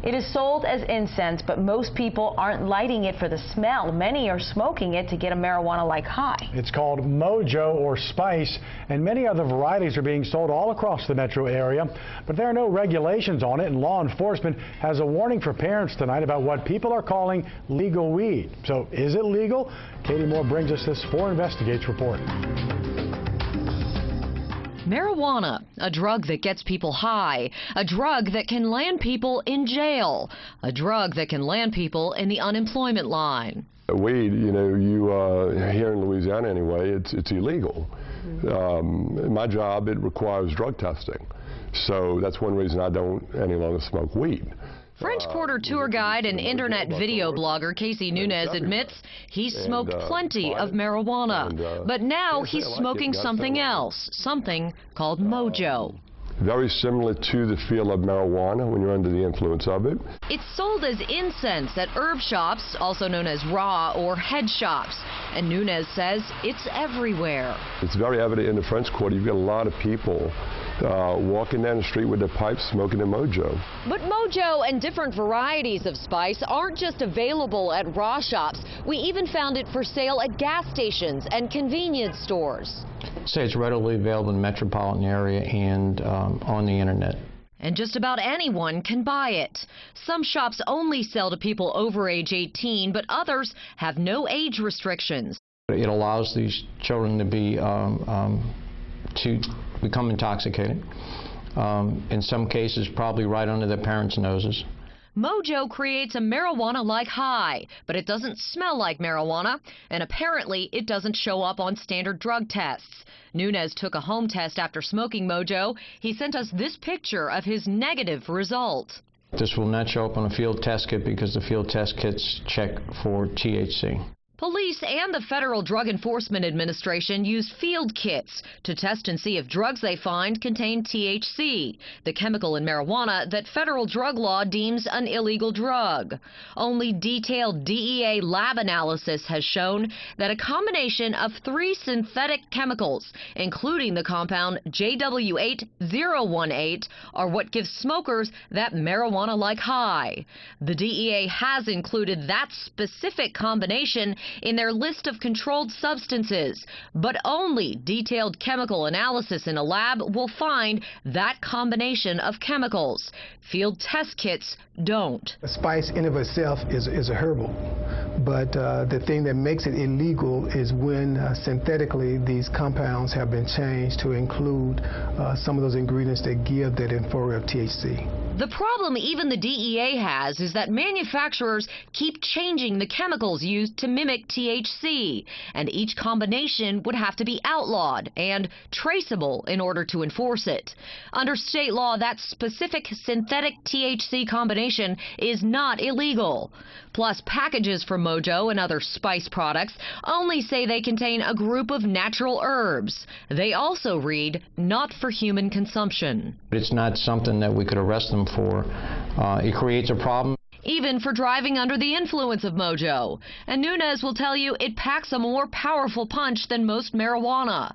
It is sold as incense, but most people aren't lighting it for the smell. Many are smoking it to get a marijuana-like high. It's called Mojo or Spice, and many other varieties are being sold all across the metro area. But there are no regulations on it, and law enforcement has a warning for parents tonight about what people are calling legal weed. So is it legal? Katie Moore brings us this 4 Investigates report. Marijuana, a drug that gets people high, a drug that can land people in jail, a drug that can land people in the unemployment line. Weed, here in Louisiana anyway, it's illegal. My job, it requires drug testing. So that's one reason I don't any longer smoke weed. French Quarter tour guide and internet video blogger Casey Nunez admits he's smoked plenty of marijuana, but now he's smoking something else, something called Mojo. Very similar to the feel of marijuana when you're under the influence of it. It's sold as incense at herb shops, also known as raw or head shops, and Nunez says it's everywhere. It's very evident in the French Quarter. You've got a lot of people walking down the street with their pipes smoking their Mojo. But Mojo and different varieties of spice aren't just available at raw shops. We even found it for sale at gas stations and convenience stores. Say it's readily available in the metropolitan area and on the internet. And just about anyone can buy it. Some shops only sell to people over age 18, but others have no age restrictions. It allows these children to be to become intoxicated. In some cases, probably right under their parents' noses. Mojo creates a marijuana-like high, but it doesn't smell like marijuana, and apparently it doesn't show up on standard drug tests. Nunez took a home test after smoking Mojo. He sent us this picture of his negative result. This will not show up on a field test kit because the field test kits check for THC. Police and the Federal Drug Enforcement Administration use field kits to test and see if drugs they find contain THC, the chemical in marijuana that federal drug law deems an illegal drug. Only detailed DEA lab analysis has shown that a combination of 3 synthetic chemicals, including the compound JW8018, are what gives smokers that marijuana-like high. The DEA has included that specific combination in their list of controlled substances, but only detailed chemical analysis in a lab will find that combination of chemicals. Field test kits don't. Spice in of itself is a herbal, but the thing that makes it illegal is when synthetically these compounds have been changed to include some of those ingredients that give that euphoria of THC. The problem even the DEA has is that manufacturers keep changing the chemicals used to mimic THC, and each combination would have to be outlawed and traceable in order to enforce it. Under state law, that specific synthetic THC combination is not illegal. Plus, packages for Mojo and other spice products only say they contain a group of natural herbs. They also read, not for human consumption. It's not something that we could arrest them for. It creates a problem. Even for driving under the influence of Mojo. And Nunez will tell you it packs a more powerful punch than most marijuana.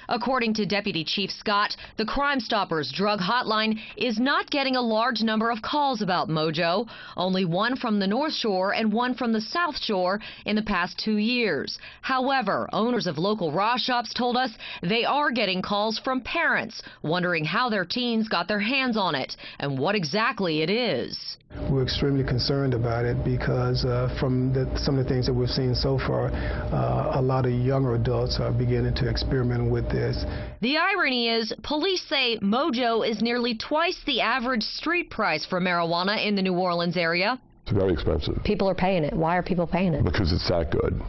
According to Deputy Chief Scott, the Crime Stoppers drug hotline is not getting a large number of calls about Mojo, only one from the North Shore and one from the South Shore in the past 2 years. However, owners of local raw shops told us they are getting calls from parents wondering how their teens got their hands on it and what exactly it is. We're extremely concerned about it because from some of the things that we've seen so far, a lot of younger adults are beginning to experiment with this. The irony is, police say Mojo is nearly twice the average street price for marijuana in the New Orleans area. It's very expensive. People are paying it. Why are people paying it? Because it's that good.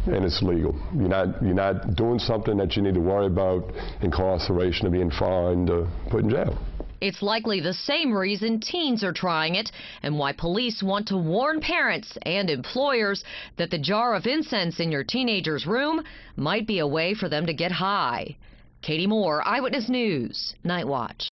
And it's legal. You're not doing something that you need to worry about incarceration or being fined or put in jail. It's likely the same reason teens are trying it and why police want to warn parents and employers that the jar of incense in your teenager's room might be a way for them to get high. Katie Moore, Eyewitness News, Night Watch.